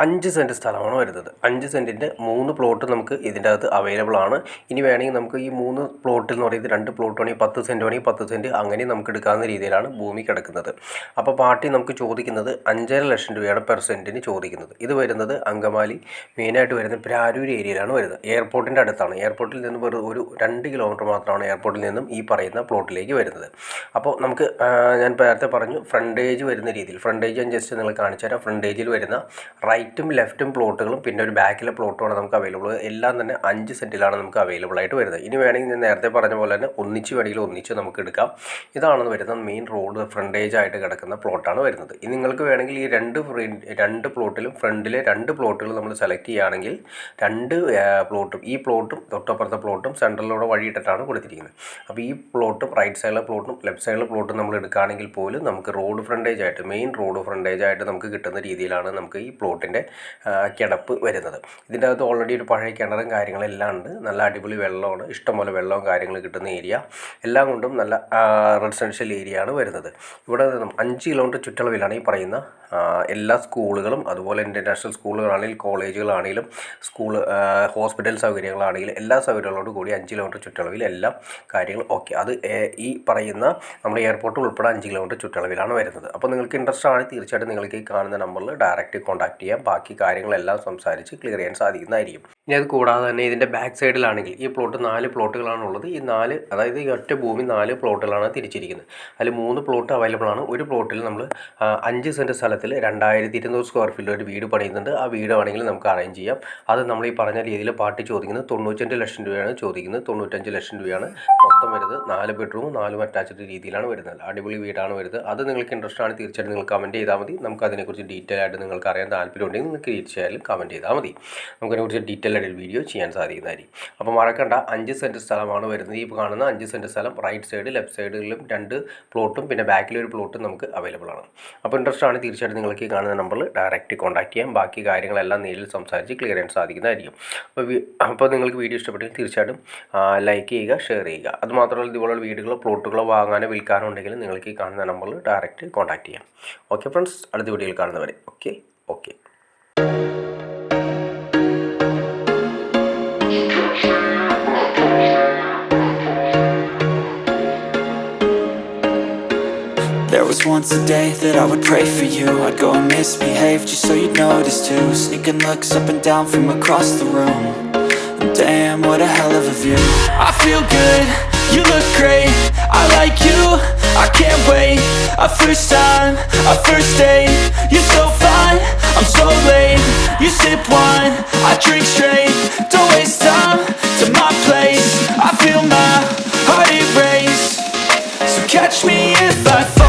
5 cent സ്ഥലമാണ് വരുന്നത്. 5 സെൻറ്റിൻ്റെ 3 plot നമുക്ക് ഇതിൻ്റെ അകത്ത് അവൈലബിൾ ആണ്. ഇനി വേണമെങ്കിൽ നമുക്ക് ഈ 3 പ്ലോട്ടിൽ എന്ന് പറയുന്നത് 2 പ്ലോട്ട് വേണമെങ്കിൽ 10 സെൻറ്റ് വേണമെങ്കിൽ 10 സെൻറ്റ് അങ്ങനെ നമുക്ക് എടുക്കാവുന്ന രീതിയിലാണ് ഭൂമി കിടക്കുന്നത്. അപ്പോൾ പാർട്ടി നമുക്ക് ചോദിക്കുന്നത് 5.5 ലക്ഷം രൂപയാണ് പെർ സെൻറ്റിന് ചോദിക്കുന്നത്. ഇത് വരുന്നത് അങ്കമാലി മെയിനായിട്ട് വരുന്നത് പ്രാരൂർ ഏരിയയിലാണ് വരുന്നത്. എയർപോർട്ടിൻ്റെ അടുത്താണ്. എയർപോർട്ടിൽ നിന്ന് വെറും ഒരു 2 കിലോമീറ്റർ മാത്രമാണ് എയർപോർട്ടിൽ നിന്നും ഈ പറയുന്ന പ്ലോട്ടിലേക്ക് വരുന്നത്. അപ്പോൾ നമുക്ക് ഞാൻ നേരത്തെ പറഞ്ഞു ഫ്രണ്ടേജ് വരുന്ന രീതിയിൽ ഫ്രണ്ടേജ് ഞാൻ ജസ്റ്റ് നിങ്ങൾ കാണിച്ചു തരാം. ഫ്രണ്ടേജിൽ വരുന്ന റൈറ്റും ലെഫ്റ്റും പ്ലോട്ടുകളും പിന്നെ ഒരു ബാക്കിലെ പ്ലോട്ടുമാണ് നമുക്ക് അവൈലബിൾ. എല്ലാം തന്നെ 5 സെൻറ്റിലാണ് നമുക്ക് അവൈലബിൾ ആയിട്ട് വരുന്നത്. ഇനി വേണമെങ്കിൽ ഞാൻ നേരത്തെ പറഞ്ഞ പോലെ തന്നെ ഒന്നിച്ച് നമുക്ക് എടുക്കാം. ഇതാണ് വരുന്നത് മെയിൻ റോഡ് ഫ്രണ്ടേജ് ആയിട്ട് കിടക്കുന്ന പ്ലോട്ടാണ് വരുന്നത്. ഇനി നിങ്ങൾക്ക് വേണമെങ്കിൽ ഈ രണ്ട് പ്ലോട്ടിലും ഫ്രണ്ടിലെ 2 പ്ലോട്ടുകൾ നമ്മൾ സെലക്ട് ചെയ്യുകയാണെങ്കിൽ 2 പ്ലോട്ടും ഈ പ്ലോട്ടും തൊട്ടപ്പുറത്തെ പ്ലോട്ടും സെൻട്രലിലൂടെ വഴിയിട്ടിട്ടാണ് കൊടുത്തിരിക്കുന്നത്. അപ്പോൾ ഈ പ്ലോട്ടും റൈറ്റ് സൈഡിലെ പ്ലോട്ടും ലെഫ്റ്റ് സൈഡിലെ പ്ലോട്ടും നമ്മൾ എടുക്കുകയാണെങ്കിൽ പോലും നമുക്ക് റോഡ് ഫ്രണ്ടേജ് ആയിട്ട് മെയിൻ റോഡ് ഫ്രണ്ടേജ് ആയിട്ട് നമുക്ക് കിട്ടുന്ന രീതിയിലാണ് നമുക്ക് ഈ പ്ലോട്ടിൻ്റെ കിടപ്പ് വരുന്നത്. ഇതിൻ്റെ അകത്ത് ഓൾറെഡി ഒരു പഴയ കിണറും കാര്യങ്ങളെല്ലാം ഉണ്ട്. നല്ല അടിപൊളി വെള്ളമാണ്. ഇഷ്ടംപോലെ വെള്ളവും കാര്യങ്ങളും കിട്ടുന്ന ഏരിയ. എല്ലാം കൊണ്ടും നല്ല റെസിഡൻഷ്യൽ ഏരിയ ആണ് വരുന്നത്. ഇവിടെ നിന്നും 5 കിലോമീറ്റർ ചുറ്റളവിലാണ് ഈ പറയുന്ന എല്ലാ സ്കൂളുകളും അതുപോലെ ഇൻ്റർനാഷണൽ സ്കൂളുകളാണെങ്കിലും കോളേജുകളാണെങ്കിലും ഹോസ്പിറ്റൽ സൗകര്യങ്ങളാണെങ്കിലും എല്ലാ സൗകര്യങ്ങളോടും കൂടി 5 കിലോമീറ്റർ ചുറ്റളവിൽ എല്ലാ കാര്യങ്ങളും ഓക്കെ. അത് ഈ പറയുന്ന നമ്മുടെ എയർപോർട്ട് ഉൾപ്പെടെ 5 കിലോമീറ്റർ ചുറ്റളവിലാണ് വരുന്നത്. അപ്പോൾ നിങ്ങൾക്ക് ഇൻട്രസ്റ്റ് ആണ് തീർച്ചയായിട്ടും നിങ്ങൾക്ക് ഈ കാണുന്ന നമ്പറിൽ ഡയറക്റ്റ് കോൺടാക്ട് ചെയ്യാം. ബാക്കി കാര്യങ്ങളെല്ലാം സംസാരിച്ച് ക്ലിയർ ചെയ്യാൻ സാധിക്കുന്നതായിരിക്കും. ഇനി അത് കൂടാതെ തന്നെ ഇതിൻ്റെ ബാക്ക് സൈഡിലാണെങ്കിൽ ഈ പ്ലോട്ട് 4 പ്ലോട്ടുകളാണുള്ളത്. ഈ 4 അതായത് ഈ ഒറ്റ ഭൂമി 4 പ്ലോട്ടുകളാണ് തിരിച്ചിരിക്കുന്നത്. അതിൽ 3 പ്ലോട്ട് അവൈലബിൾ ആണ്. ഒരു പ്ലോട്ടിൽ നമ്മൾ 5 സെൻറ്റ് സ്ഥലത്തിൽ 2200 സ്ക്വയർ ഫീറ്റ് ഒരു വീട് പണിയുന്നുണ്ട്. ആ വീട് വേണമെങ്കിൽ നമുക്ക് അറേഞ്ച് ചെയ്യാം. അത് നമ്മൾ ഈ പറഞ്ഞ രീതിയിൽ പാർട്ടി ചോദിക്കുന്നത് 95 ലക്ഷം രൂപയാണ് ചോദിക്കുന്നത്. 95 ലക്ഷം രൂപയാണ് മൊത്തം വരുന്നത്. 4 ബെഡ്റൂമും 4 അറ്റാച്ച്ഡ് രീതിയിലാണ് വരുന്നത്. അടിപൊളി വീടാണ് വരുന്നത്. അത് നിങ്ങൾക്ക് ഇൻട്രസ്റ്റ് ആണ് തീർച്ചയായിട്ടും നിങ്ങൾ കമൻറ്റ് ചെയ്താൽ മതി. നമുക്ക് അതിനെക്കുറിച്ച് ഡീറ്റെയിൽ ആയിട്ട് നിങ്ങൾക്ക് അറിയാൻ താല്പര്യമുണ്ടെങ്കിൽ നിങ്ങൾക്ക് തീർച്ചയായും കമൻറ്റ് ചെയ്താൽ മതി. നമുക്കതിനെക്കുറിച്ച് ഡീറ്റെയിൽ ആയിട്ട് ഒരു വീഡിയോ ചെയ്യാൻ സാധിക്കുന്നതായിരിക്കും. അപ്പോൾ മറക്കണ്ട 5 സെൻറ്റ് സ്ഥലമാണ് വരുന്നത്. ഈ കാണുന്ന 5 സെൻറ്റ് സ്ഥലം റൈറ്റ് സൈഡ് ലെഫ്റ്റ് സൈഡിലും 2 പ്ലോട്ടും പിന്നെ ബാക്കിലൊരു പ്ലോട്ടും നമുക്ക് അവൈലബിൾ ആണ്. അപ്പോൾ ഇൻട്രസ്റ്റ് ആണ് തീർച്ചയായിട്ടും നിങ്ങൾക്ക് ഈ കാണുന്ന നമ്പറിൽ ഡയറക്റ്റ് കോൺടാക്ട് ചെയ്യാം. ബാക്കി കാര്യങ്ങളെല്ലാം നേരിൽ സംസാരിച്ച് ക്ലിയർ ചെയ്യാൻ സാധിക്കുന്നതായിരിക്കും. അപ്പോൾ നിങ്ങൾക്ക് വീഡിയോ ഇഷ്ടപ്പെട്ടെങ്കിൽ തീർച്ചയായിട്ടും ലൈക്ക് ചെയ്യുക, ഷെയർ ചെയ്യുക. അതുമാത്രമല്ല ഇതുപോലുള്ള വീടുകളോ പ്ലോട്ടുകളോ വാങ്ങാനോ വിൽക്കാനോ ഉണ്ടെങ്കിൽ നിങ്ങൾക്ക് ഈ കാണുന്ന നമ്പറിൽ ഡയറക്റ്റ് കോൺടാക്ട് ചെയ്യാം. ഓക്കെ ഫ്രണ്ട്സ്, അടുത്ത വീഡിയോയിൽ കാണുന്നവരെ okay. There was once a day that I would pray for you. I'd go and misbehave just so you'd notice too. Sneaking looks up and down from across the room. And damn, what a hell of a view. I feel good, you look great, I like you, I can't wait. A first time, a first date. You're so fine, I'm so late. You sip wine, I drink straight. Don't waste time to my place. I feel my heart erase. So catch me if I fall.